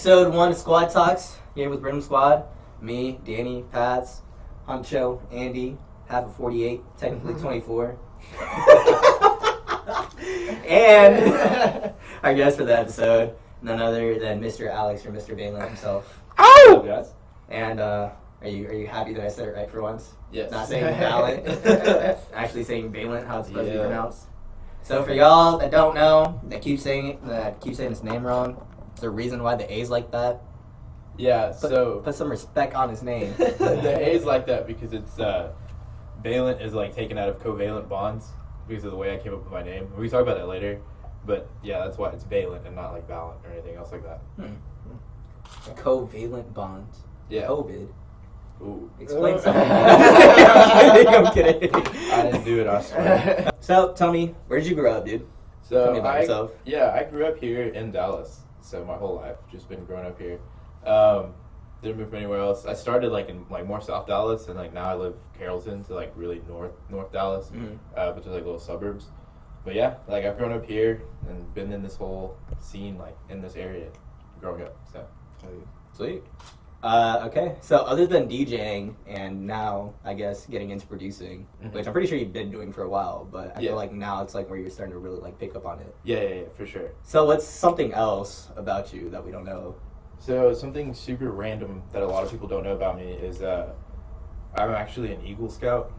Episode 1 of Squad Talks, here with Rhythm Squad. Me, Danny, Pats, Huncho, Andy, half of 48, technically 24. And our guest for the episode, none other than Mr. Alex or Mr. Vālent himself. Oh! Guys. And are you happy that I said it right for once? Yes. Not saying Vālent, actually saying Vālent, how it's supposed to be pronounced. So for y'all that don't know, that keep saying his name wrong, there's a reason why the A's like that. Yeah, Put some respect on his name. The A's like that because it's Vālent is like taken out of covalent bonds because of the way I came up with my name. We can talk about that later, but yeah, that's why it's Vālent and not like Vālent or anything else like that. Covalent bonds. Yeah. COVID. Ooh. Explain something. I'm kidding. I didn't do it, I swear. So tell me, where did you grow up, dude? So Tell me about yourself. I grew up here in Dallas. So my whole life, just been growing up here. Didn't move anywhere else. I started in more South Dallas, and now I live Carrollton, so really North Dallas, which is little suburbs. But yeah, I've grown up here and been in this whole scene in this area growing up. So Sweet. Okay, so other than DJing and now, I guess, getting into producing, which I'm pretty sure you've been doing for a while, but I feel like now it's where you're starting to really pick up on it. Yeah, for sure. So what's something else about you that we don't know? So something super random that a lot of people don't know about me is I'm actually an Eagle Scout.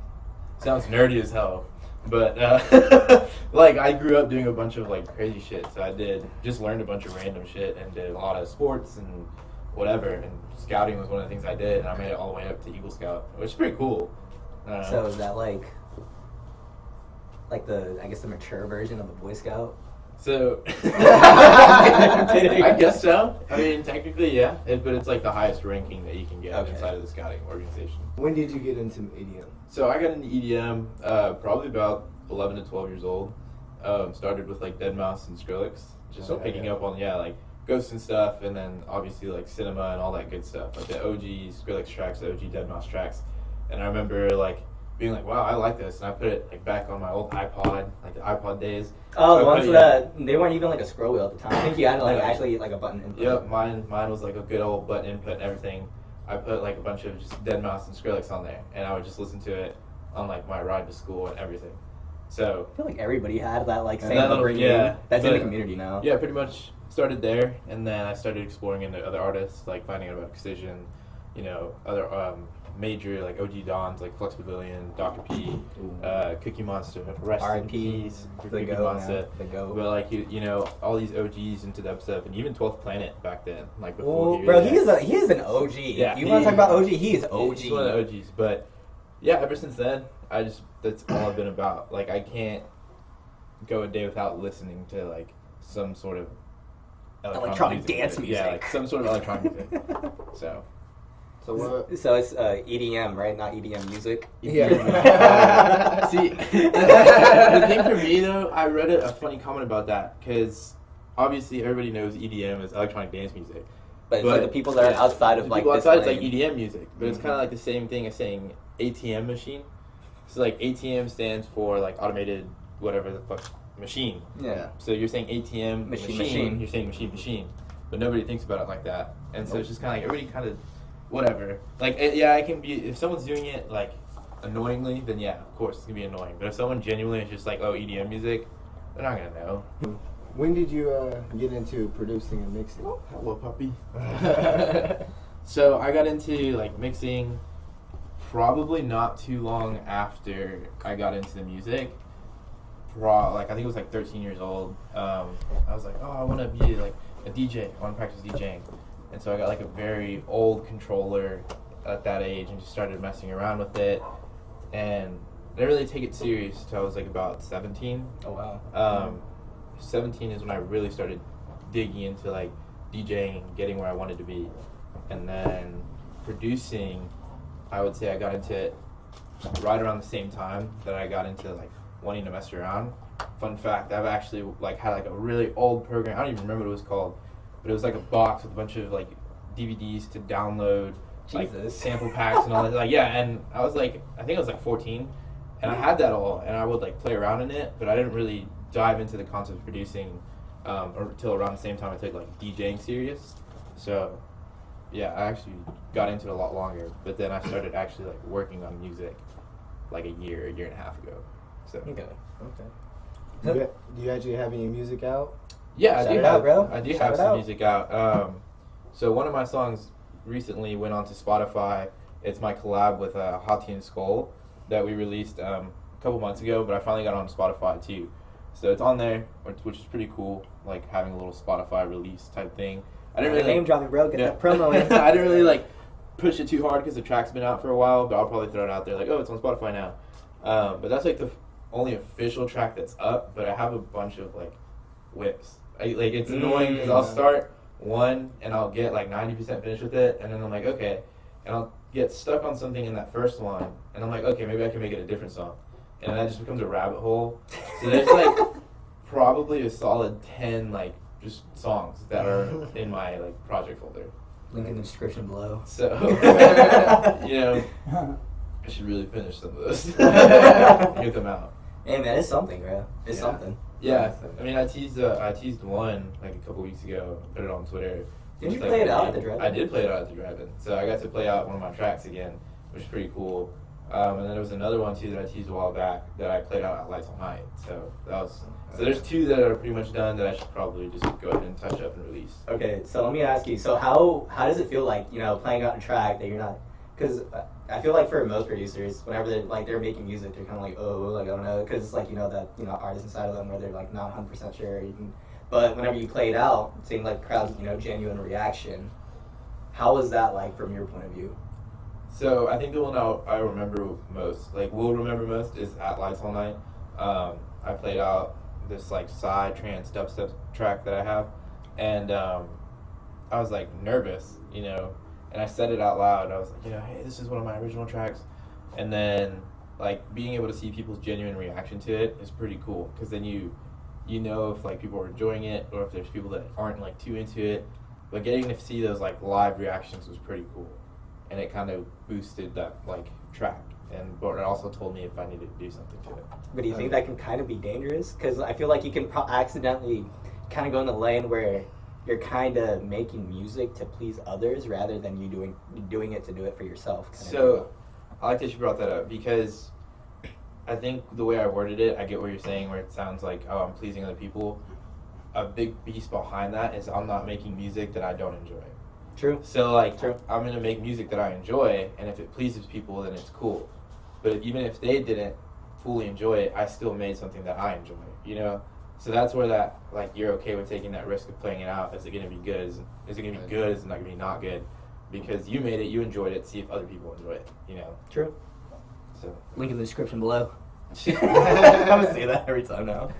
Sounds nerdy as hell, but I grew up doing a bunch of crazy shit. So I learned a bunch of random shit and did a lot of sports and whatever, and scouting was one of the things I did, and I made it all the way up to Eagle Scout, which is pretty cool. So is that the mature version of a Boy Scout? So I guess so. I mean, technically, yeah, but it's the highest ranking that you can get inside of the scouting organization. When did you get into EDM? So I got into EDM probably about 11 to 12 years old. Started with Deadmau5 and Skrillex, just picking up on Ghosts and stuff, and then obviously cinema and all that good stuff, the OG Skrillex tracks, the OG Deadmau5 tracks. And I remember being wow, I like this, and I put it back on my old iPod, the iPod days. Oh, the ones that they weren't even a scroll wheel at the time. I think you had actually a button input. Yep, mine was a good old button input and everything. I put a bunch of just Deadmau5 and Skrillex on there, and I would just listen to it on my ride to school and everything. So I feel everybody had that same that upbringing. Yeah, that's in the community now. Yeah, pretty much started there, and then I started exploring into other artists, finding out about Excision, other major OG Dons Flux Pavilion, Dr. P, Cookie Monster, rest in peace, Cookie Monster. But all these OGs into dubstep, and even 12th Planet back then, before. Oh, bro, he is an OG. Yeah, you want to talk about OG? He is OG. He's one of the OGs, but yeah, ever since then, that's all I've been about. I can't go a day without listening to some sort of electronic dance music. Yeah, some sort of electronic music. So it's EDM, right? Not EDM music. Yeah. See, the thing for me though, I read a funny comment about that because obviously everybody knows EDM is electronic dance music. But it's the people that are outside of people outside, it's EDM music, but it's kind of the same thing as saying ATM machine. So ATM stands for automated whatever the fuck machine. Yeah. So you're saying ATM machine. You're saying machine, but nobody thinks about it like that, and so it's just everybody whatever. It can be if someone's doing it annoyingly, then yeah, of course it's gonna be annoying. But if someone genuinely is just oh, EDM music, they're not gonna know. When did you get into producing and mixing? Oh, hello, puppy. So I got into mixing probably not too long after I got into the music. I think it was 13 years old. I was oh, I want to be a DJ. I want to practice DJing. And so I got a very old controller at that age and just started messing around with it. And I didn't really take it serious until I was about 17. Oh wow. 17 is when I really started digging into DJing and getting where I wanted to be. And then producing, I would say I got into it right around the same time that I got into wanting to mess around. Fun fact, I've actually had a really old program. I don't even remember what it was called, but it was a box with a bunch of DVDs to download, sample packs and all that. And I was I think I was 14, and I had that all, and I would play around in it, but I didn't really dive into the concept of producing until around the same time I took DJing serious. So, yeah, I actually got into it a lot longer, but then I started actually like working on music like a year and a half ago. So Okay. Do you actually have any music out? yeah, Shout it out, bro. I do Shout have it some out. music out. So one of my songs recently went onto Spotify. It's my collab with Hati and Skull that we released a couple months ago, but I finally got on Spotify too. So it's on there, which is pretty cool, like having a little Spotify release type thing. I didn't really name dropping, bro. Get that promo in. I didn't really like push it too hard because the track's been out for a while, but I'll probably throw it out there like, oh, it's on Spotify now. But that's like the only official track that's up. But I have a bunch of like whips. Like it's annoying because I'll start one and I'll get like 90% finished with it, and then I'm like, okay, and I'll get stuck on something in that first one, and I'm like, okay, maybe I can make it a different song, and that just becomes a rabbit hole. So there's like probably a solid 10 like just songs that are in my like project folder. Link in the description below. So you know, I should really finish some of those. Get them out. Hey man, it's something, bro. It's something. Yeah, I mean, I teased one like a couple weeks ago. Put it on Twitter. Did you play it out at the drive-in? I did play it out at the drive-in. So I got to play out one of my tracks again, which is pretty cool. And then there was another one too that I teased a while back that I played out at Lights on Night. So that was. So there's two that are pretty much done that I should probably just go ahead and touch up and release. Okay, so let me ask you. So how does it feel like, playing out a track that you're not? Because I feel like for most producers, whenever they're making music, they're kind of like, oh, like I don't know, because it's like that artist inside of them where they're like not 100% sure. But whenever you play it out, seeing like crowds, genuine reaction, how was that like from your point of view? So I think the one I remember most, like will remember most, is at Lights All Night. I played out this like side trance dubstep track that I have, and I was like nervous, and I said it out loud. I was like, hey, this is one of my original tracks, and then like being able to see people's genuine reaction to it is pretty cool, because then you know if like people are enjoying it or if there's people that aren't like too into it. But getting to see those like live reactions was pretty cool, and it kind of boosted that like track, but it also told me if I needed to do something to it. But do you think that can kind of be dangerous? Because I feel like you can accidentally kind of go in the lane where you're kind of making music to please others rather than you doing it to do it for yourself. So I like that you brought that up, because I think the way I worded it, I get what you're saying, where it sounds like, oh, I'm pleasing other people. A big piece behind that is I'm not making music that I don't enjoy. True. So like, I'm gonna make music that I enjoy, and if it pleases people, then it's cool. But even if they didn't fully enjoy it, I still made something that I enjoy, So that's where that, like, you're okay with taking that risk of playing it out. Is it going to be good? Is it going to be good? Is it not going to be not good? Because you made it, you enjoyed it, see if other people enjoy it, True. So link in the description below. I'm going to say that every time now.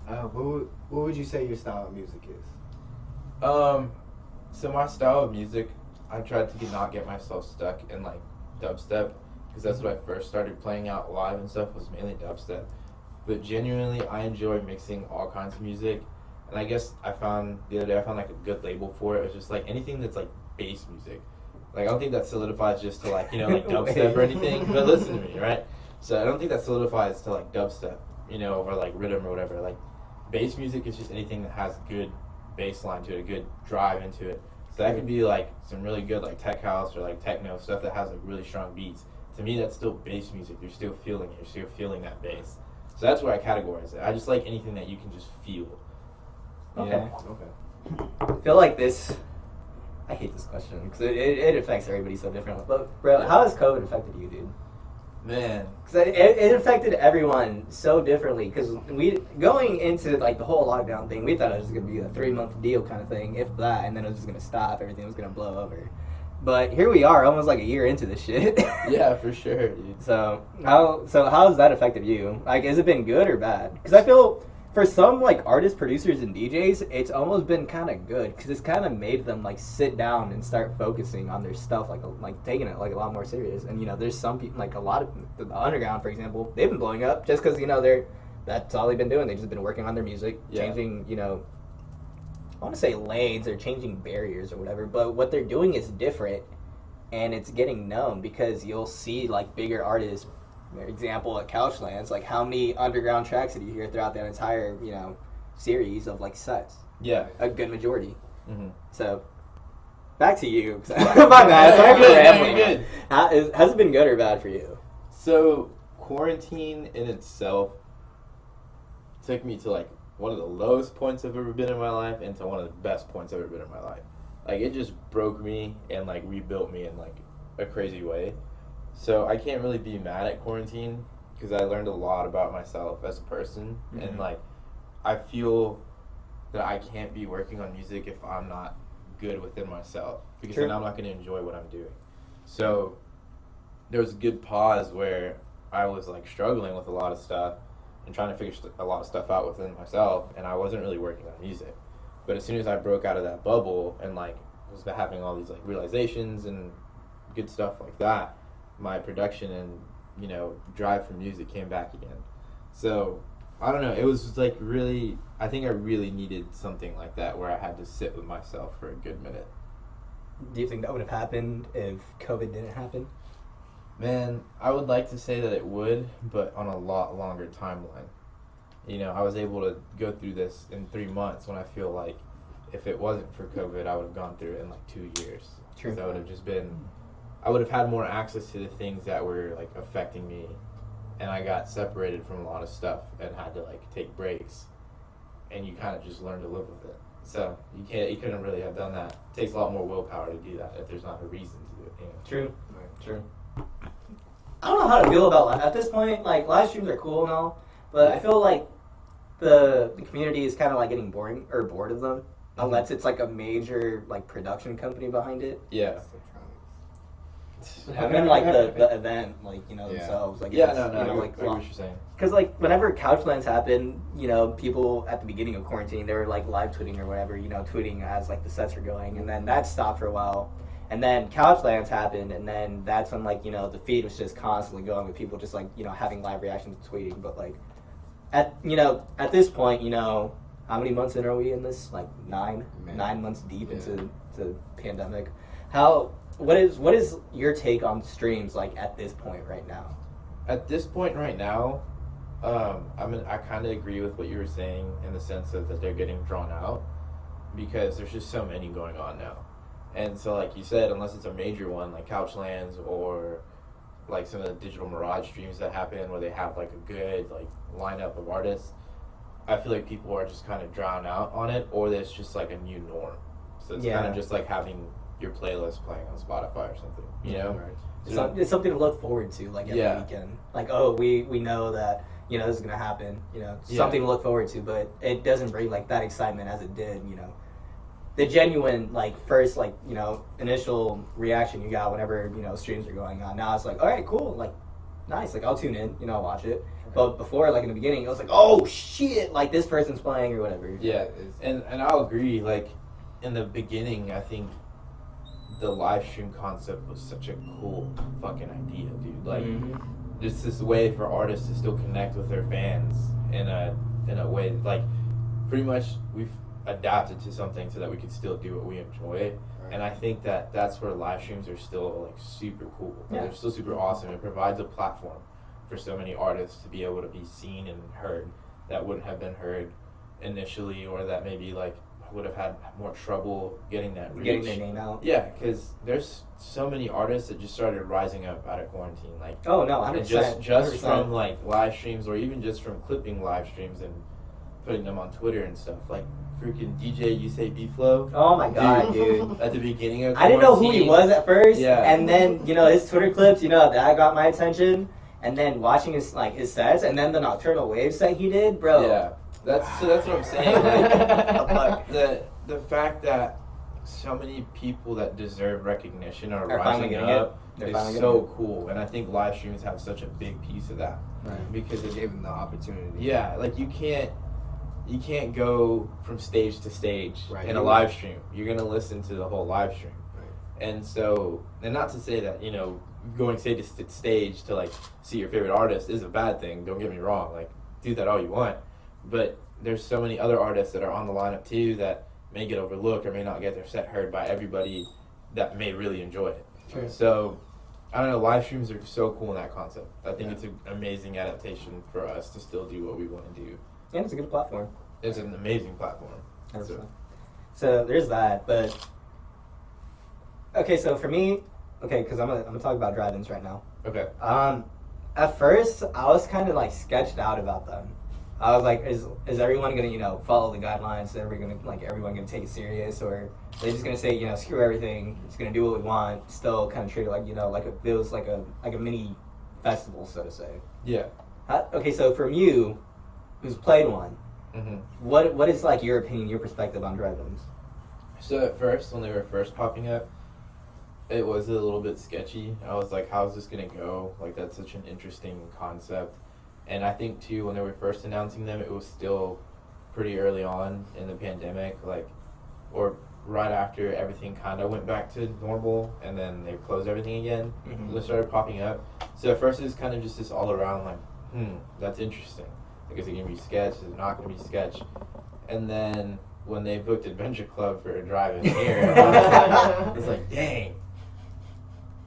What would you say your style of music is? So my style of music, I tried to not get myself stuck in, like, dubstep, because that's what I first started playing out live and stuff, was mainly dubstep. But genuinely, I enjoy mixing all kinds of music, and I guess the other day I found like a good label for it. It was just like anything that's like bass music. Like I don't think that solidifies just to like like dubstep or anything. But listen to me, right? So I don't think that solidifies to like dubstep, or like rhythm or whatever. Like bass music is just anything that has good bass line to it, a good drive into it. So that could be like some really good like tech house or like techno stuff that has like really strong beats. To me, that's still bass music. You're still feeling it. You're still feeling that bass. So that's where I categorize it. I just like anything that you can just feel. Okay. I feel like this. I hate this question because it affects everybody so differently. But bro, how has COVID affected you, dude? Man, because it affected everyone so differently. Because we going into like the whole lockdown thing, we thought it was gonna be a 3-month deal kind of thing, if that, and then it was just gonna stop. Everything was gonna blow over. But here we are, almost like a year into this shit. Yeah, for sure, dude. So how's that affected you? Like, has it been good or bad? Because I feel for some like artists, producers, and DJs, it's almost been kind of good because it's kind of made them like sit down and start focusing on their stuff, like taking it like a lot more serious. And there's some people, like a lot of the underground, for example, they've been blowing up just because that's all they've been doing. They've just been working on their music, changing I want to say lanes or changing barriers or whatever, but what they're doing is different, and it's getting known because you'll see like bigger artists. For example, at Couchlands, like how many underground tracks did you hear throughout that entire series of like sets? Yeah, a good majority. Mm-hmm. So back to you. My bad. Sorry for rambling. Good. Has it been good or bad for you? So quarantine in itself took me to like one of the lowest points I've ever been in my life and to one of the best points I've ever been in my life. Like it just broke me and like rebuilt me in like a crazy way. So I can't really be mad at quarantine because I learned a lot about myself as a person. And like I feel that I can't be working on music if I'm not good within myself, because then I'm not going to enjoy what I'm doing. So there was a good pause where I was like struggling with a lot of stuff and trying to figure a lot of stuff out within myself, and I wasn't really working on music. But as soon as I broke out of that bubble and like was having all these like realizations and good stuff like that, my production and, you know, drive for music came back again. So I don't know, it was like really, I think I really needed something like that where I had to sit with myself for a good minute. Do you think that would have happened if COVID didn't happen? Man, I would like to say that it would, but on a lot longer timeline. You know, I was able to go through this in 3 months when I feel like if it wasn't for COVID, I would have gone through it in like 2 years. True. Because I would have just been, I would have had more access to the things that were like affecting me, and I got separated from a lot of stuff and had to like take breaks, and you kind of just learn to live with it. So you couldn't really have done that. It takes a lot more willpower to do that if there's not a reason to do it. You know? True. True. I don't know how to feel about at this point. Like live streams are cool and all, but I feel like the community is kind of like getting boring or bored of them, unless it's like a major like production company behind it. Yeah. I mean, like the event, like, you know, themselves. Like, Yeah, it's, no, you know, I like, get what you're saying. because like whenever Couchlands happened, you know, people at the beginning of quarantine, they were like live tweeting or whatever, you know, tweeting as like the sets are going, and then that stopped for a while, and then Couchlands happened, and then that's when like, you know, the feed was just constantly going with people just like, you know, having live reactions and tweeting. But like at this point, you know, how many months in are we in this? Like 9 months deep into the pandemic. What is your take on streams like at this point right now? At this point right now, I kind of agree with what you were saying in the sense of that they're getting drawn out because there's just so many going on now. And so like you said, unless it's a major one like Couchlands or like some of the Digital Mirage streams that happen where they have like a good like lineup of artists, I feel like people are just kind of drowned out on it, or there's just like a new norm. So it's kind of just like having your playlist playing on Spotify or something, you know? Right. It's something to look forward to, like every weekend. Like, oh, we know that, you know, this is gonna happen. You know, something to look forward to, but it doesn't bring like that excitement as it did. You know, the genuine like first like, you know, initial reaction you got whenever, you know, streams are going on. Now it's like, all right, cool, like nice, like I'll tune in, you know, I'll watch it. But before, like in the beginning, it was like, oh shit, like this person's playing or whatever. Yeah, and I'll agree. Like in the beginning, I think the live stream concept was such a cool fucking idea, dude. Like, just this way for artists to still connect with their fans in a way like pretty much we've adapted to something so that we can still do what we enjoy. Right. And I think that that's where live streams are still like super cool. Yeah. They're still super awesome. It provides a platform for so many artists to be able to be seen and heard that wouldn't have been heard initially, or that maybe like would have had more trouble getting that reach. Getting their name out. Yeah, because there's so many artists that just started rising up out of quarantine. Like, oh no, 100%. Just from like live streams, or even just from clipping live streams and putting them on Twitter and stuff. Like freaking DJ You Say B-Flow. Oh my god, dude. At the beginning of quarantine, I didn't know who he was at first, and then, you know, his Twitter clips, you know, that got my attention. And then watching his sets, and then the Nocturnal Wave set he did, bro. Yeah. That's what I'm saying. Like, the fact that so many people that deserve recognition are rising up is so cool, and I think live streams have such a big piece of that, right? Because it gave them the opportunity. Yeah, like you can't go from stage to stage in a live stream. You're gonna listen to the whole live stream, right? And so, and not to say that, you know, going stage to stage to like see your favorite artist is a bad thing. Don't get me wrong. Like, do that all you want. But there's so many other artists that are on the lineup too that may get overlooked or may not get their set heard by everybody that may really enjoy it. Sure. So, I don't know, live streams are so cool in that concept. I think it's an amazing adaptation for us to still do what we want to do. And it's a good platform. It's an amazing platform. So there's that, but okay, so for me, okay, because I'm gonna talk about drive-ins right now. Okay. At first, I was kind of like sketched out about them. I was like, is everyone gonna follow the guidelines? Is everyone gonna take it serious, or are they just gonna say screw everything? It's gonna do what we want. Still kind of treat it like it feels like a mini festival, so to say. Yeah. Okay, so from you, who's played one, Mm-hmm. what is like your opinion, your perspective on drive-ins? So at first, when they were first popping up, it was a little bit sketchy. I was like, how's this gonna go? Like, that's such an interesting concept. And I think too, when they were first announcing them, it was still pretty early on in the pandemic, or right after everything kind of went back to normal, and then they closed everything again. Mm-hmm. They started popping up. So at first it was kind of just this all around that's interesting. Like, is it gonna be sketch? Is it not gonna be sketch? And then when they booked Adventure Club for a drive-in here, it's like, dang,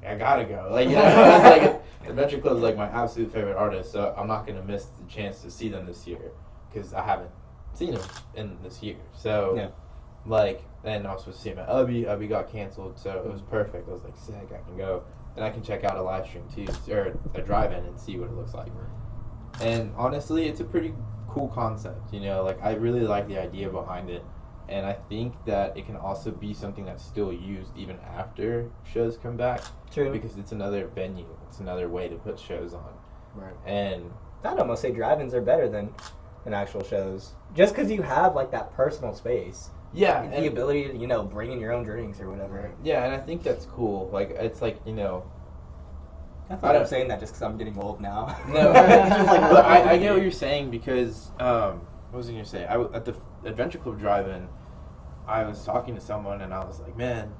I gotta go. It's like Adventure Club is like my absolute favorite artist, so I'm not gonna miss the chance to see them this year because I haven't seen them in this year. So, and I was supposed to see him at Ubby. Ubby got canceled, so it was perfect. I was like, sick, I can go, and I can check out a live stream too, or a drive-in, and see what it looks like. And honestly, it's a pretty cool concept. I really like the idea behind it. And I think that it can also be something that's still used even after shows come back. True. Because it's another venue. It's another way to put shows on. Right. And I'd almost say drive-ins are better than actual shows. Just because you have, that personal space. yeah. The ability to, bring in your own drinks or whatever. Yeah, and I think that's cool. It's like, I thought I'm saying that just because I'm getting old now. No. But I get what you're saying because, what was I going to say? At the Adventure Club drive-in, I was talking to someone and I was like, man,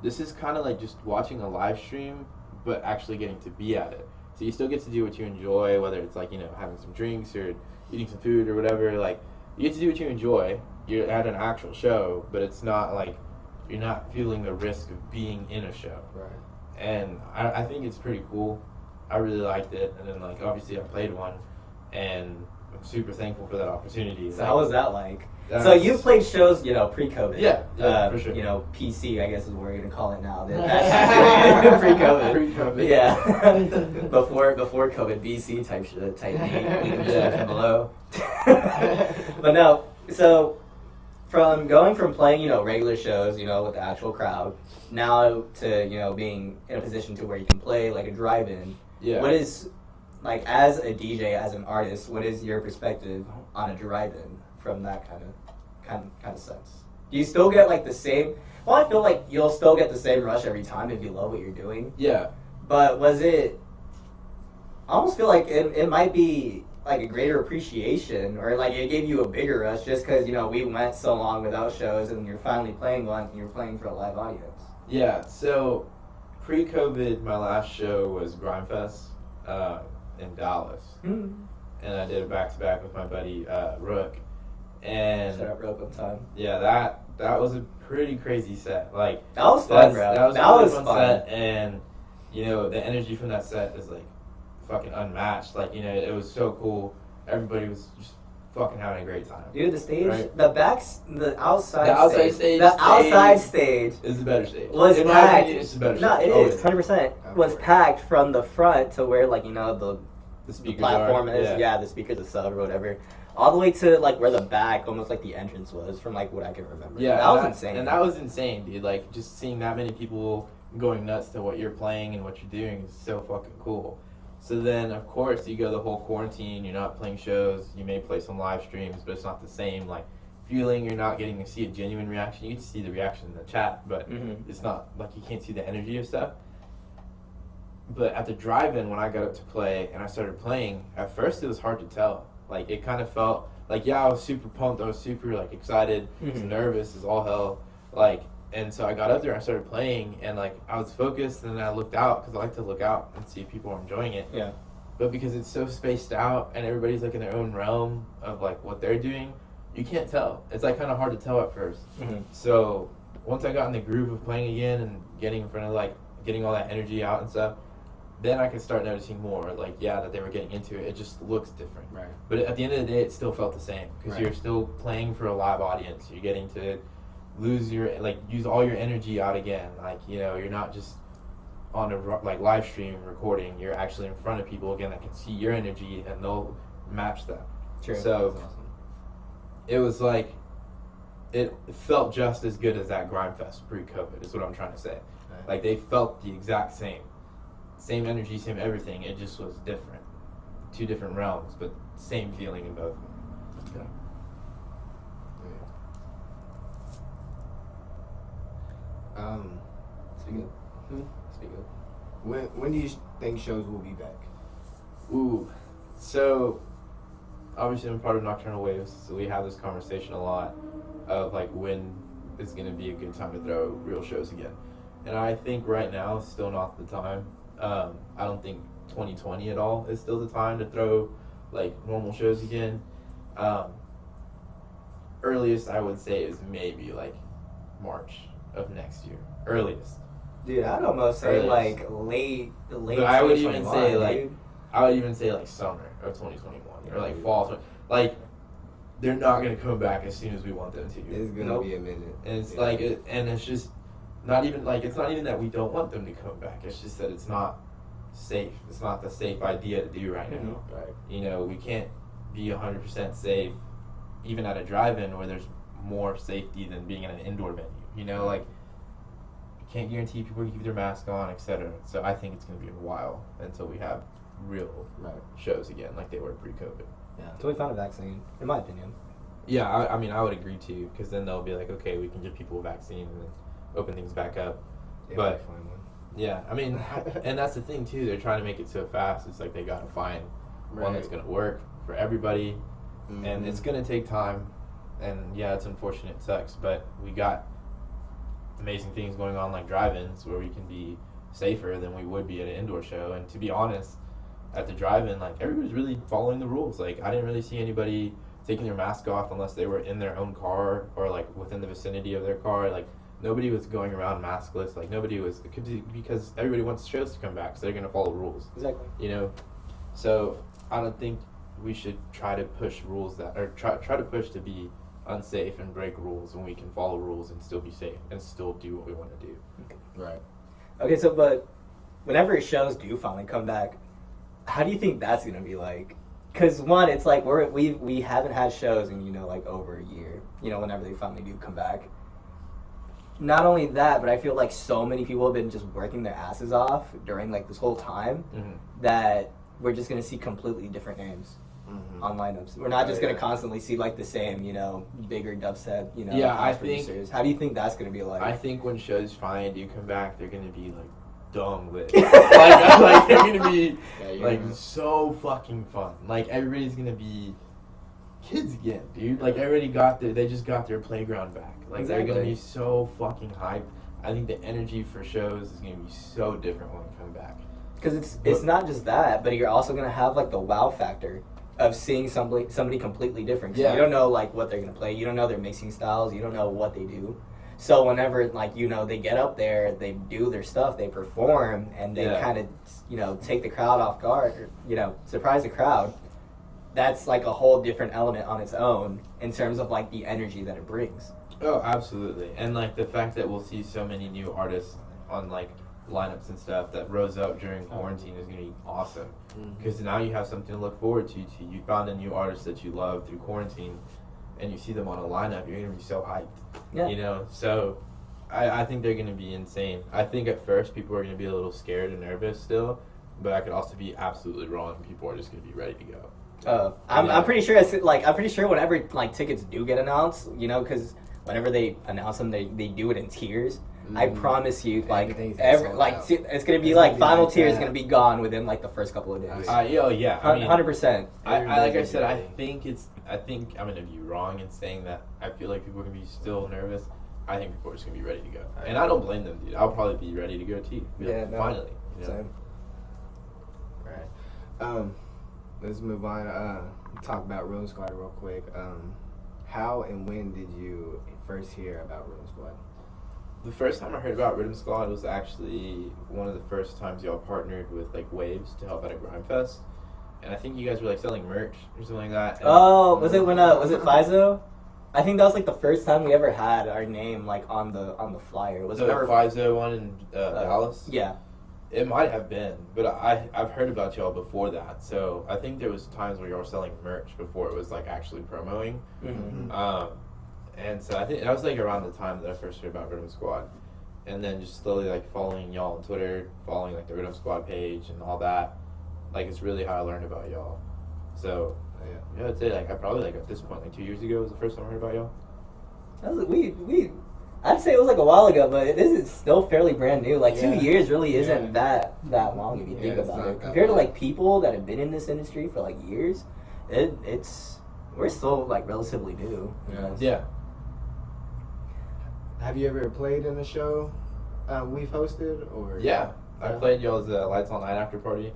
this is kind of like just watching a live stream, but actually getting to be at it. So you still get to do what you enjoy, whether it's having some drinks or eating some food or whatever. You get to do what you enjoy. You're at an actual show, but it's not you're not feeling the risk of being in a show. Right. And I think it's pretty cool. I really liked it. And then obviously I played one, and I'm super thankful for that opportunity. So how was that like? So you played shows, pre-COVID. Yeah, for sure. PC, I guess is what we're gonna call it now. Pre-COVID. Pre-COVID. Yeah. before COVID, BC type shit, type from below. But no, so going from playing, regular shows, with the actual crowd, now to being in a position to where you can play like a drive-in. Yeah. What is as a DJ, as an artist, what is your perspective on a drive-in from that kind of sense? Do you still get the same? Well, I feel like you'll still get the same rush every time if you love what you're doing. Yeah. But was it? I almost feel like it might be a greater appreciation, or it gave you a bigger rush just because we went so long without shows and you're finally playing one and you're playing for a live audience. Yeah. So pre-COVID, my last show was Grimefest in Dallas. Mm. And I did a back-to-back with my buddy Rook. And Shut up, Rook, one time. yeah, that was a pretty crazy set. That was fun, bro. That was a That really was fun fun. set, and the energy from that set is fucking unmatched. It was so cool. Everybody was just fucking having a great time. Dude, the stage, Right. the outside stage, the outside stage is the better stage. was In my packed. opinion, it's the better No, stage. it is 100%. Was packed from the front to where the the speakers platform are. is. Yeah, the speakers, the sub or whatever, all the way to where the back, almost the entrance was from what I can remember. Yeah, that was insane. And that was insane, dude. Just seeing that many people going nuts to what you're playing and what you're doing is so fucking cool. So then, of course, you go the whole quarantine. You're not playing shows. You may play some live streams, but it's not the same feeling. You're not getting to see a genuine reaction. You get to see the reaction in the chat, but it's not you can't see the energy of stuff. But at the drive-in, when I got up to play and I started playing, at first it was hard to tell. It kind of felt I was super pumped. I was super excited. I was nervous as all hell. And so I got up there and I started playing, and I was focused, and then I looked out because I like to look out and see if people are enjoying it. Yeah. But because it's so spaced out and everybody's in their own realm of what they're doing, you can't tell. It's kind of hard to tell at first. So once I got in the groove of playing again and getting in front of getting all that energy out and stuff, then I could start noticing more that they were getting into it. It just looks different. Right. But at the end of the day, it still felt the same because Right. you're still playing for a live audience. You're getting to use all your energy out again. Like, you know, you're not just on a like live stream recording. You're actually in front of people again that can see your energy and they'll match that. True. So That's awesome. it was like, it felt just as good as that Grime Fest pre-COVID is what I'm trying to say. Right. Like, they felt the exact same energy, same everything. It just was different, 2 different realms, but same feeling in both. Okay. Yeah. Speak up. When do you think shows will be back? Ooh, so obviously I'm part of Nocturnal Waves, so we have this conversation a lot of like when is going to be a good time to throw real shows again. And I think right now is still not the time. I don't think 2020 at all is still the time to throw like normal shows again. Earliest I would say is maybe like March of next year. Earliest. Dude, I'd almost say Earliest. like late. But I would even 2021, say dude. like I would even say like summer of 2021 or like fall. Like they're not gonna come back as soon as we want them to. It's gonna Nope. be a minute. And it's Yeah. like, and it's just not even like it's not even that we don't want them to come back. It's just that it's not safe. It's not the safe idea to do right now. Right. You know, we can't be 100% safe, even at a drive-in where there's more safety than being in an indoor venue. You know, like you can't guarantee people keep their mask on, etc. So I think it's gonna be a while until we have real Right. shows again, like they were pre-COVID. Yeah, until we found a vaccine, in my opinion. Yeah, I mean, I would agree too, because then they'll be like, okay, we can give people a vaccine and then open things back up. They But- might find one. Yeah, I mean, and that's the thing too. They're trying to make it so fast. It's like they gotta find one that's gonna work for everybody, and it's gonna take time. And yeah, it's unfortunate, it sucks, but we got amazing things going on like drive-ins where we can be safer than we would be at an indoor show. And to be honest, at the drive-in, like everybody's really following the rules. Like I didn't really see anybody taking their mask off unless they were in their own car or like within the vicinity of their car. Like nobody was going around maskless. Like nobody was, it could be because everybody wants shows to come back, so they're gonna follow rules. Exactly. You know, so I don't think we should try to push rules that, or try to push to be unsafe and break rules when we can follow rules and still be safe and still do what we want to do. Right. Okay, so but whenever shows do finally come back, how do you think that's gonna be like? Because one, it's like we haven't had shows in like over a year. Whenever they finally do come back. Not only that, but I feel like so many people have been just working their asses off during like this whole time that we're just gonna see completely different names on lineups. We're not just gonna constantly see like the same, bigger dubstep, Yeah, I house think- producers. How do you think that's gonna be like? I think when shows finally do come back, they're gonna be like dumb lit. like they're gonna be like so fucking fun. Like everybody's gonna be kids again, dude. Like they just got their playground back. Like they're gonna Exactly. be so fucking hyped. I think the energy for shows is gonna be so different when we come back. Because it's not just that, but you're also gonna have like the wow factor of seeing somebody completely different. 'Cause Yeah. you don't know like what they're gonna play. You don't know their mixing styles. You don't know what they do. So whenever like they get up there, they do their stuff, they perform, and they kind of take the crowd off guard, or, surprise the crowd. That's like a whole different element on its own in terms of like the energy that it brings. Oh, absolutely. And like the fact that we'll see so many new artists on like lineups and stuff that rose up during quarantine is going to be awesome. Because now you have something to look forward to. You found a new artist that you love through quarantine and you see them on a lineup, you're going to be so hyped. Yeah. So I think they're going to be insane. I think at first people are going to be a little scared and nervous still, but I could also be absolutely wrong. People are just going to be ready to go. I'm pretty sure I'm pretty sure whenever like tickets do get announced, because whenever they announce them, they do it in tiers. I promise you, like it's gonna be like final tier is gonna be gone within like the first couple of days. Yeah, I mean, 100%. like I said, I think I'm gonna be wrong in saying that. I feel like people are gonna be still nervous. I think people are just gonna be ready to go, and I don't blame them, dude. I'll probably be ready to go too. Finally. Same. Right. Let's move on. Talk about Room Squad real quick. How and when did you first hear about Room Squad? The first time I heard about Rhythm Squad was actually one of the first times y'all partnered with like Waves to help at a Grime Fest, and I think you guys were like selling merch or something like that. And Was it FISO? I think that was like the first time we ever had our name like on the flyer. Was So it ever 501 in Dallas? Yeah. It might have been, but I've heard about y'all before that. So I think there was times where y'all were selling merch before it was like actually promoing. Mm-hmm. And so I think that was like around the time that I first heard about Rhythm Squad, and then just slowly like following y'all on Twitter, following like the Rhythm Squad page and all that. Like it's really how I learned about y'all. So yeah, I'd say like I probably like at this point like 2 years ago was the first time I heard about y'all. That was, I'd say it was like a while ago, but it is still fairly brand new. Like 2 years really isn't that long if you think about it. Compared to like people that have been in this industry for like years, we're still like relatively new. Yeah. Have you ever played in a show we've hosted or? Yeah, I played y'all's Lights All Night after party.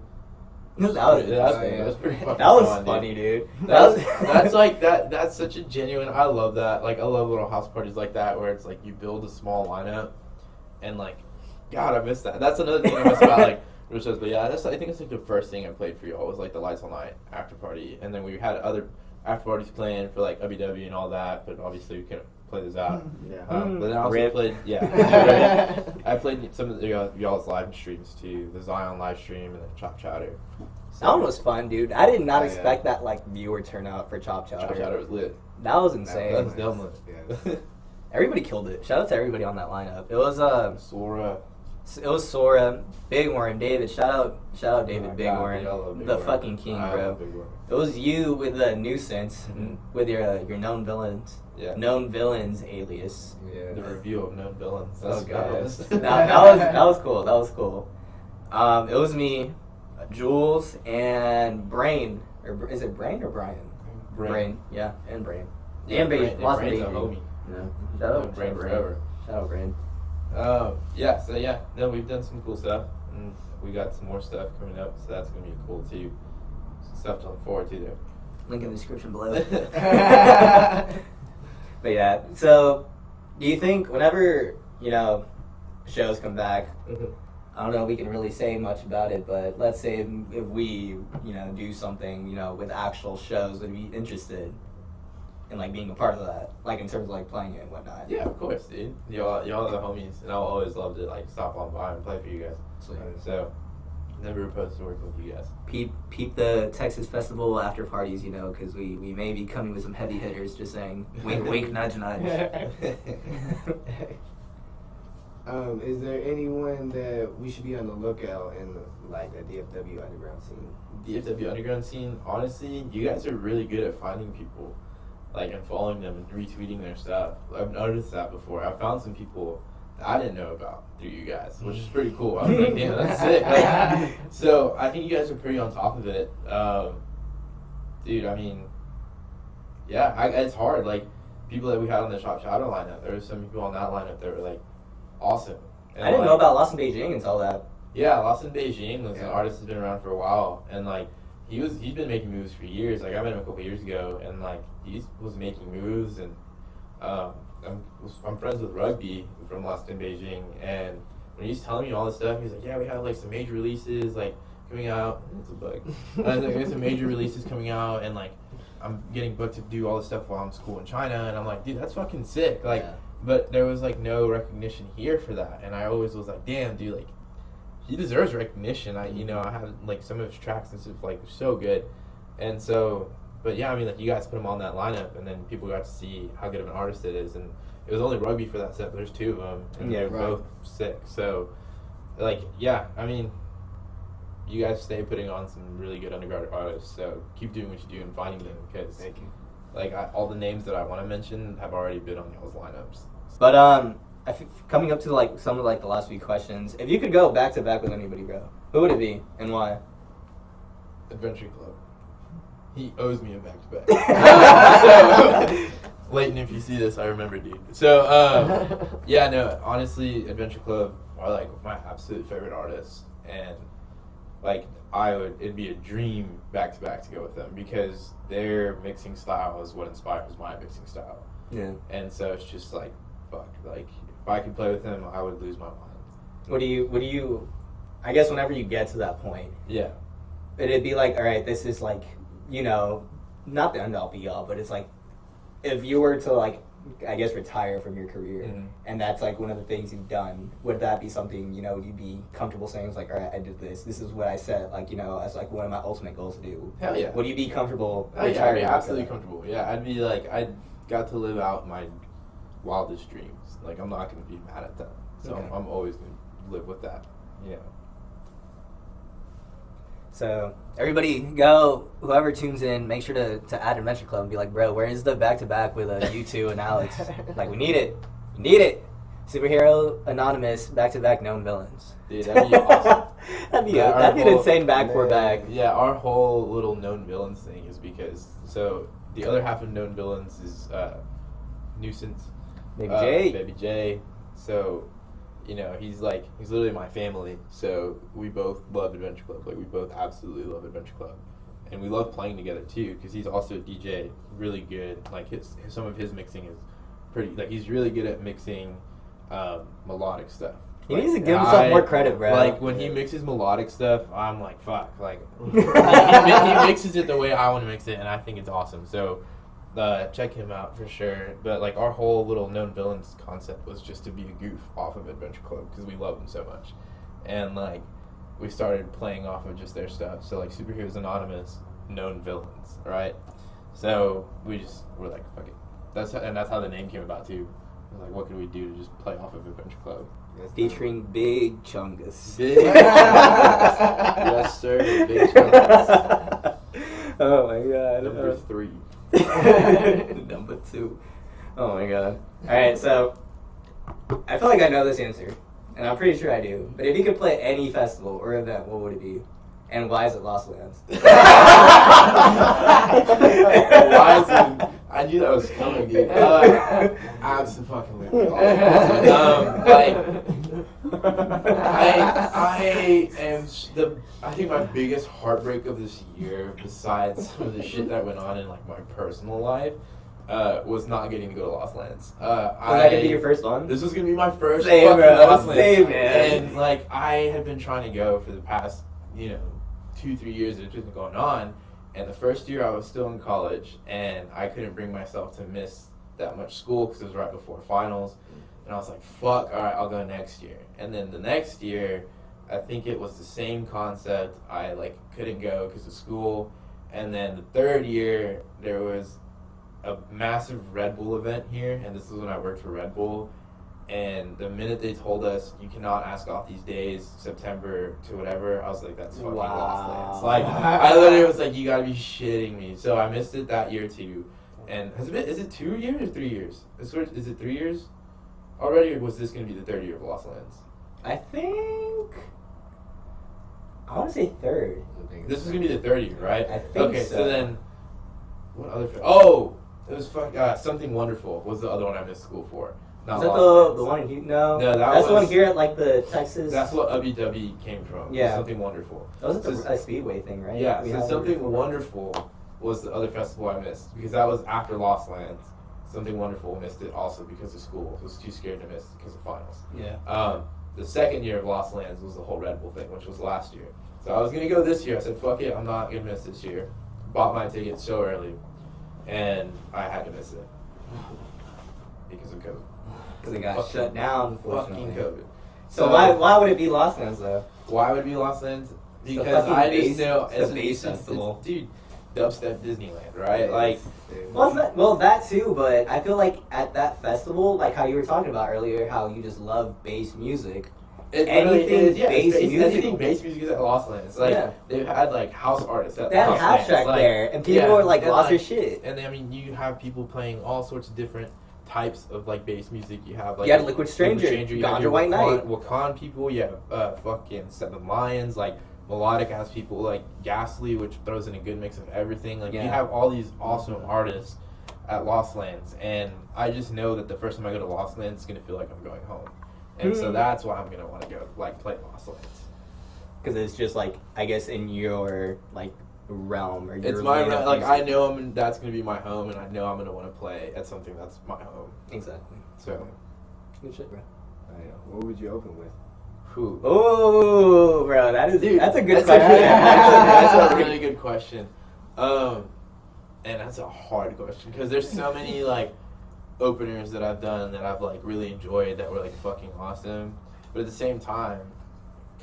That was pretty fucking that was fun, funny, dude. That's like that's such a genuine. I love that. Like I love little house parties like that where it's like you build a small lineup, and like, God, I miss that. That's another thing I miss about like shows. But yeah, I think it's like the first thing I played for y'all was like the Lights All Night after party, and then we had other after parties playing for like WW and all that. But obviously we couldn't play those out. Yeah. But then I also played. Yeah. I played some of y'all's live streams too, the Zion live stream and the Chop Chowder. That one was fun, dude. I did not expect that like viewer turnout for Chop Chowder. Chop Chowder was lit. That was insane. That was dumb lit. Yeah. Everybody killed it. Shout out to everybody on that lineup. It was Sora. It was Sora, Big Worm, David. Shout out David, Big God, Worm, dude, I love Big the Worm. fucking king, I bro. love Big Worm. It was you with the nuisance, with your known villains. Yeah. Known villains alias. Yeah. The review of known villains. Oh, That's God. that was cool. That was cool. It was me, Jules, and Brain. Or is it Brain or Brian? Brain. Yeah, and Brain. And Brain. Lost Brain's a Baby. homie. Yeah. Shout out Brain Brain. forever. Shout out Brain. No, we've done some cool stuff, and we got some more stuff coming up, so that's gonna be cool too. Some stuff to look forward to there. Link in the description below. But yeah, so do you think whenever, shows come back, I don't know if we can really say much about it, but let's say if we, do something, with actual shows, would you be interested in like being a part of that? Like in terms of like playing it and whatnot. Yeah, of course, dude. Y'all are the homies, and I'll always love to like stop on by and play for you guys. Sweet. So never opposed to working with you guys. Peep the Texas Festival after parties, because we may be coming with some heavy hitters, just saying. Wink, wink, nudge, nudge. Is there anyone that we should be on the lookout in like the DFW underground scene? DFW underground scene, honestly, you guys are really good at finding people, like, and following them and retweeting their stuff. I've noticed that before. I found some people that I didn't know about through you guys, which is pretty cool. I was like, damn, that's sick. Like, so I think you guys are pretty on top of it. Dude, I mean, yeah, it's hard. Like, people that we had on the Chop Chowder lineup, there were some people on that lineup that were, like, awesome. And I didn't know about Lost in Beijing until that. Yeah, Lost in Beijing was an artist who's been around for a while, and like he's been making moves for years. Like I met him a couple years ago, and like he was making moves, and I'm friends with Rugby from Lost in Beijing, and when he's telling me all this stuff, he's like, yeah, we have like some major releases like coming out. It's a bug. I was like, there's some major releases coming out, and like I'm getting booked to do all this stuff while I'm in school in China, and I'm like, dude, that's fucking sick. Like. Yeah. But there was like no recognition here for that, and I always was like, "Damn, dude, like he deserves recognition." I had like some of his tracks and stuff like so good, and so, but yeah, I mean, like you guys put him on that lineup, and then people got to see how good of an artist it is, and it was only Rugby for that set, but there's two of them, and they're both sick. So, like, yeah, I mean, you guys stay putting on some really good underground artists, so keep doing what you do and finding them, because like all the names that I want to mention have already been on y'all's lineups. But coming up to like some of like the last few questions, if you could go back to back with anybody, bro, who would it be and why? Adventure Club. He owes me a back to back. Leighton, if you see this, I remember, dude. So yeah, no, honestly, Adventure Club are like my absolute favorite artists, and like it'd be a dream back to back to go with them because their mixing style is what inspires my mixing style. Yeah. And so it's just like, fuck, like if I could play with them, I would lose my mind. What do you I guess whenever you get to that point, Yeah. it'd be like, all right, this is like, not the end all be all, but it's like if you were to like, I guess, retire from your career, Mhm. and that's like one of the things you've done, would that be something, you know, you'd be comfortable saying? It's like, all right, I did this. This is what I set, like, you know, as like one of my ultimate goals to do. Hell yeah. Would you be comfortable Oh, yeah, I'd be retiring? absolutely comfortable. Yeah, I'd be like, I got to live out my wildest dreams. Like, I'm not going to be mad at that. So Okay. I'm always going to live with that. Yeah. So everybody go, whoever tunes in, make sure to add Adventure Club and be like, bro, where is the back-to-back with you two and Alex? Like, we need it. We need it. Superhero Anonymous, back-to-back known villains. Dude, that'd be awesome. that'd be Yeah, that'd be an our insane whole- back-for-back. Yeah, our whole little known villains thing is because, so the other half of known villains is Nuisance. Maybe Jay. Baby J. So, you know, he's literally my family. So we both love Adventure Club. Like, we both absolutely love Adventure Club. And we love playing together too, because he's also a DJ, really good. Like, some of his mixing is pretty, like, he's really good at mixing melodic stuff. He Like, needs to give himself more credit, bro. Like, when he mixes melodic stuff, I'm like, fuck. Like, he mixes it the way I want to mix it, and I think it's awesome. So, check him out for sure. But, like, our whole little known villains concept was just to be a goof off of Adventure Club, because we love them so much. And, like, we started playing off of just their stuff. So, like, Superheroes Anonymous, known villains, right? So, we're like, fuck it. That's how the name came about, too. Like, what could we do to just play off of Adventure Club? Featuring Big Chungus. Big yes, sir. Big Chungus. Oh my god. Number 3. Number 2. Oh my god. Alright, so I feel like I know this answer, and I'm pretty sure I do. But if you could play any festival or event, what would it be? And why is it Lost Lands? Why is it? I knew that was coming, dude. Absolutely. I think my biggest heartbreak of this year, besides some of the shit that went on in like my personal life, was not getting to go to Lost Lands. Was that gonna be your first one? This was gonna be my first Same, fucking bro. Lost Lands. Same, man. And like I had been trying to go for the past, 2-3 years that it's been going on. And the first year I was still in college, and I couldn't bring myself to miss that much school because it was right before finals. And I was like, fuck, all right, I'll go next year. And then the next year, I think it was the same concept. I couldn't go because of school. And then the third year, there was a massive Red Bull event here, and this is when I worked for Red Bull. And the minute they told us you cannot ask off these days, September to whatever, I was like, that's fucking Lost Lands. Like, I literally was like, you gotta be shitting me. So I missed it that year too. And is it 2 years or 3 years? Is it 3 years already, or was this gonna be the third year of Lost Lands? I want to say third. This is gonna be the third year, right? I think okay, so. so then, what other? It was Something Wonderful was the other one I missed school for. Not Is that Lost the Lands. one here? No. No, that's the one was- here at the Texas. That's what Ubby Dubby came from. Yeah. Something Wonderful. That was So- a Speedway thing, right? Yeah, We so had it Something before. Wonderful was the other festival I missed, because that was after Lost Lands. Something Wonderful missed it also because of school. I was too scared to miss because of finals. Yeah. The second year of Lost Lands was the whole Red Bull thing, which was last year. So I was going to go this year. I said, fuck it, I'm not going to miss this year. Bought my ticket so early, and I had to miss it because of COVID. Because it got Fucking- shut down, Fucking unfortunately. COVID. So why would it be Lost Lands though? Why would it be Lost Lands? the Because fucking I bass- just know it's the bass festival. dude, dubstep Disneyland, right? Like, Well, that too, but I feel like at that festival, like how you were talking about earlier, how you just love bass music. it literally Anything is, yeah, bass it's music. anything bass music is at Lost Lands. Like, Yeah. they've had like house artists at They had a Lost half Lands. track Like, there, and people yeah, were like and, lost their like, shit. And I mean, you have people playing all sorts of different types of like bass music. You have like You had Liquid Stranger, you have Ganja your White Knight. Wakan people. You have fucking Seven Lions. Like melodic ass people like Ghastly, which throws in a good mix of everything. Like you Yeah. have all these awesome artists at Lost Lands, and I just know that the first time I go to Lost Lands, it's gonna feel like I'm going home, and so that's why I'm gonna want to go play Lost Lands. Because it's just like, I guess, in your realm or your It's my lane of like music. I know that's gonna be my home, and I know I'm gonna want to play at something that's my home. Exactly. So, Good shit, bro. What would you open with? who? Oh, bro, that's a good That's question. that's a really good question. And that's a hard question because there's so many like openers that I've done that I've like really enjoyed that were like fucking awesome. But at the same time,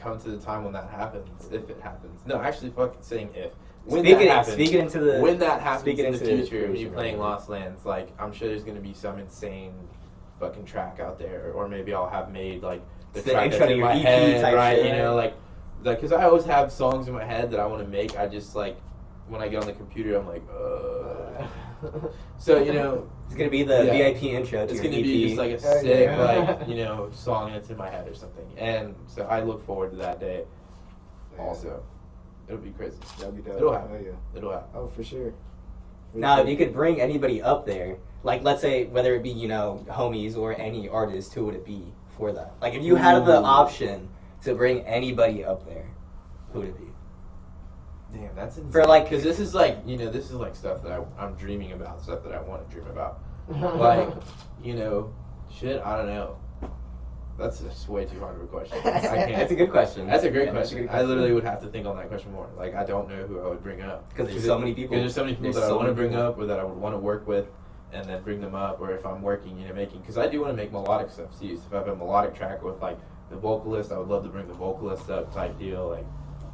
come to the time when that happens, if it happens. No, actually, fucking saying if. When that happens, when that happens in the future, me playing Lost Lands, like I'm sure there's gonna be some insane fucking track out there, or maybe I'll have made like the track that's in my head, right? Shit. You know, like because I always have songs in my head that I want to make. I just like when I get on the computer, I'm like, So, you know, it's gonna be the VIP intro to it's your gonna EP. be just like a sick, like, you know, song that's in my head or something. And so I look forward to that day also. It'll be crazy. That'll be dope. It'll happen. Oh, yeah. It'll happen. Oh, for sure. Now, if you could bring anybody up there, like, let's say, whether it be, you know, homies or any artist, who would it be for that? Like, if you had the option to bring anybody up there, who would it be? Damn, that's insane. For, like, because this is like, you know, this is like stuff that I'm dreaming about, stuff that I want to dream about. Like, you know, shit, I don't know. That's just way too hard of a question. I can't. That's a good question. That's a great question. I literally would have to think on that question more. Like, I don't know who I would bring up. Because there's so many people. Because there's so many people that I want to bring up, or that I would want to work with, and then bring them up, or if I'm working, you know, making. Because I do want to make melodic stuff too. So if I have a melodic track with like the vocalist, I would love to bring the vocalist up type deal. Like,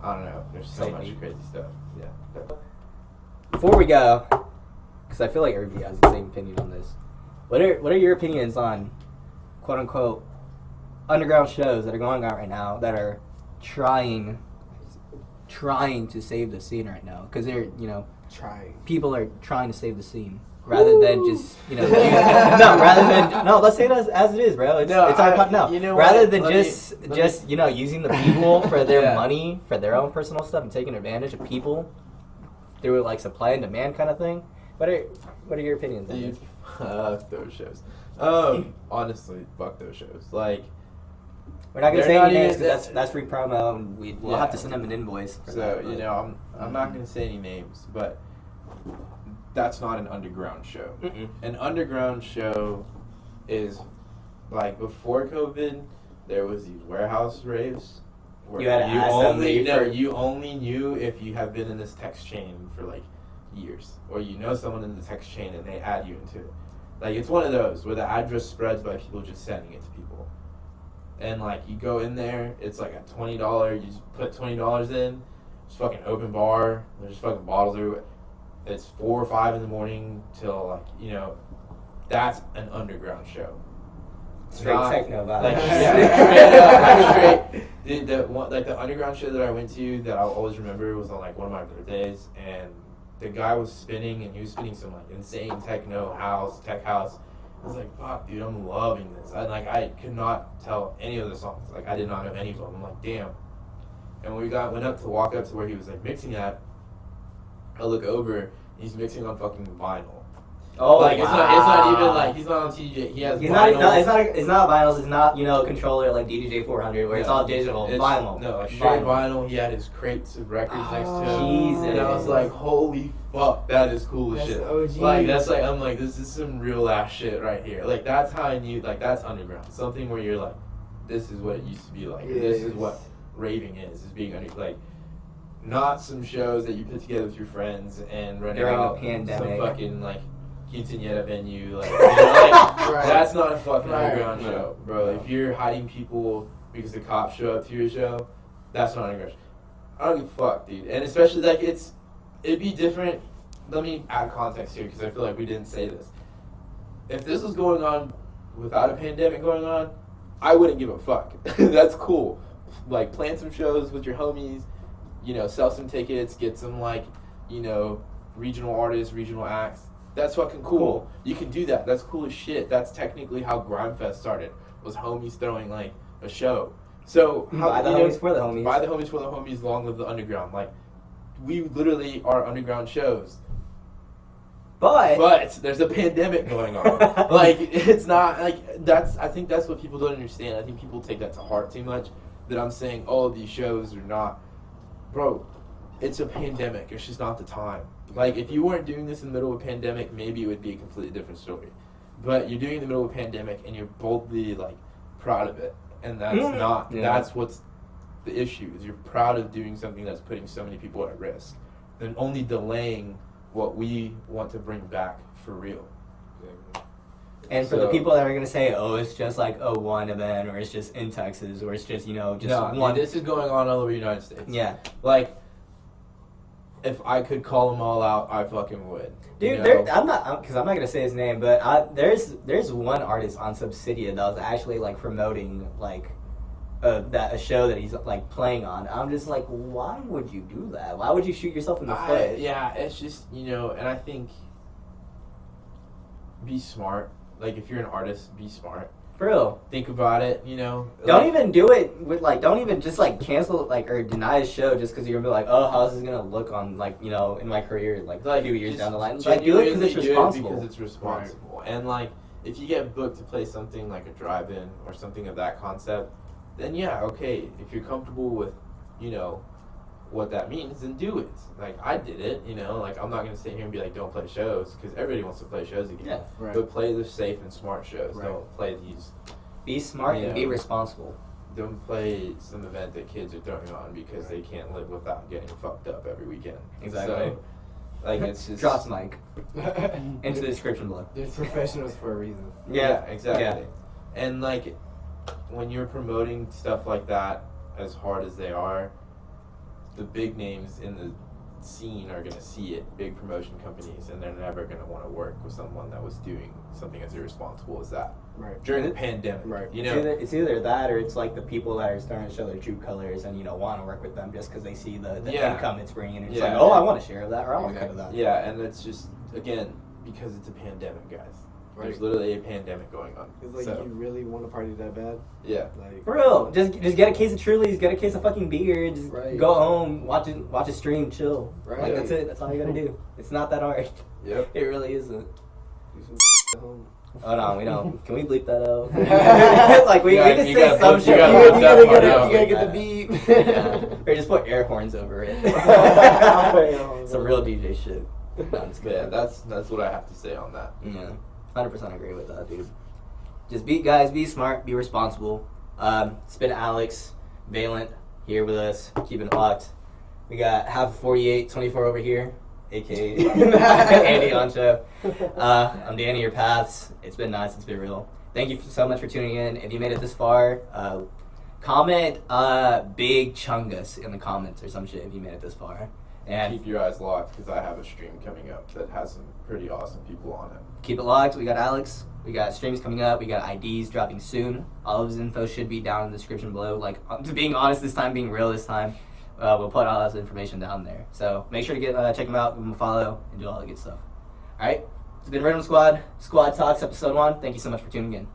I don't know. There's so much crazy stuff. Yeah. Before we go, because I feel like everybody has the same opinion on this. What are your opinions on, quote unquote, underground shows that are going on right now that are trying to save the scene right now? Because they're, you know, people are trying to save the scene rather than just, you know, let's say it as it is, bro. It's our you know rather what? than just you know, using the people for their money, for their own personal stuff, and taking advantage of people through like supply and demand kind of thing. What are your opinions on this? Those shows. Honestly, fuck those shows. Like, we're not gonna say any names because that's free promo, and we'll have to send them an invoice. So you know, I'm not gonna say any names, but that's not an underground show. Mm-mm. An underground show is like before COVID. There was these warehouse raves where you only knew if you have been in this text chain for like years, or you know someone in the text chain and they add you into it. Like, it's one of those where the address spreads by people just sending it to people. And like, you go in there, it's like a $20, you just put $20 in, it's fucking open bar, there's just fucking bottles everywhere. It's 4 or 5 in the morning till like, you know, that's an underground show. Straight techno vibe. Like, straight. The underground show that I went to that I'll always remember was on like one of my birthdays, and the guy was spinning, and he was spinning some like insane techno house, tech house. I was like, fuck, dude, I'm loving this. I could not tell any of the songs. Like, I did not know any of them. I'm like, damn. And when we went up to walk up to where he was like mixing at, I look over, he's mixing on fucking vinyl. Oh, like, wow. It's not even like, he's not on TJ. He has vinyl. It's not vinyls. It's not, you know, a controller like DDJ 400 where it's all digital. It's vinyl. No, like straight vinyl. He had his crates of records next to him. Jesus. And I was like, holy fuck, that is cool as shit. OG. Like, that's like, I'm like, this is some real ass shit right here. Like, that's how I knew, like, that's underground. Something where you're like, this is what it used to be like. Yes. This is what raving is being under, like, not some shows that you put together with your friends and run during out a pandemic. some fucking, like, quinceañera venue, like, you know, like Right. That's not a fucking underground show, bro. If you're hiding people because the cops show up to your show, that's not underground. I don't give a fuck, dude. And especially like it'd be different. Let me add context here because I feel like we didn't say this. If this was going on without a pandemic going on, I wouldn't give a fuck. That's cool. Like, plan some shows with your homies, you know, sell some tickets, get some like, you know, regional artists, regional acts. That's fucking cool. You can do that. That's cool as shit. That's technically how Grimefest started, was homies throwing like a show. So By the homies for the homies. By the homies for the homies, long live the underground. Like, we literally are underground shows. But there's a pandemic going on. Like, it's not like I think that's what people don't understand. I think people take that to heart too much. That I'm saying, oh, these shows are not, bro. It's a pandemic. It's just not the time. Like, if you weren't doing this in the middle of a pandemic, maybe it would be a completely different story. But you're doing it in the middle of a pandemic, and you're boldly, like, proud of it. And that's not, that's what's the issue, is you're proud of doing something that's putting so many people at risk. And only delaying what we want to bring back for real. And for the people that are going to say, oh, it's just like a one event, or it's just in Texas, or it's just, just one. This is going on all over the United States. Yeah. Like, if I could call them all out, I fucking would. Dude, I'm not going to say his name, but there's one artist on Subsidia that was actually, like, promoting, like, a show that he's, like, playing on. I'm just like, why would you do that? Why would you shoot yourself in the foot? Yeah, it's just, and I think, be smart. Like, if you're an artist, be smart. For real. Think about it, Don't even do it with, like, don't even just, like, cancel, like, or deny a show just because you're going to be like, oh, how's this going to look on, like, in my career, like a few years down the line. Like, do it because it's responsible. Because it's responsible. Right. And, like, if you get booked to play something like a drive-in or something of that concept, then, yeah, okay, if you're comfortable with, what that means, then do it. Like, I did it, like, I'm not going to sit here and be like, don't play shows, because everybody wants to play shows again. Yeah, right. But play the safe and smart shows. Right. Don't play these. Be smart and be responsible. Don't play some event that kids are throwing on because they can't live without getting fucked up every weekend. Exactly. So, like, it's just... Drops mic. Into the description below. There's professionals for a reason. Yeah, exactly. Yeah. And, like, when you're promoting stuff like that, as hard as they are, the big names in the scene are going to see it, big promotion companies, and they're never going to want to work with someone that was doing something as irresponsible as that. Right. During the pandemic. Right. It's either that, or it's like the people that are starting to show their true colors and, want to work with them just because they see the income it's bringing. And it's like, oh, I want a share of that, or I want a cut of that. Yeah, and it's just, again, because it's a pandemic, guys. Right. There's literally a pandemic going on. It's like, you really want to party that bad? Yeah. Like, for real, just get a case of Truly's, get a case of fucking beer, just go home, watch a stream, chill. Right. Like, that's it. That's all you gotta do. It's not that hard. Yep. It really isn't. do some at home. Oh no, we don't. Can we bleep that out? Like we can say some shit. You gotta get the beep. Yeah. Or just put air horns over it. Some real DJ shit. No, I'm just kidding. Yeah, that's what I have to say on that. Yeah, 100% agree with that, dude. Just be smart, be responsible. It's been Alex, Vālent here with us, keeping it locked. We got half of 48, 24 over here, aka Andy Ancho. I'm Danny, your paths. It's been nice, it's been real. Thank you so much for tuning in. If you made it this far, comment Big Chungus in the comments or some shit if you made it this far. And keep your eyes locked because I have a stream coming up that has some pretty awesome people on it. Keep it locked. We got Alex. We got streams coming up. We got IDs dropping soon. All of his info should be down in the description below. Like, to being honest this time, being real this time, we'll put all this information down there. So make sure to check him out, give him a follow, and do all the good stuff. All right. It's been Rhythm Squad Talks episode 1. Thank you so much for tuning in.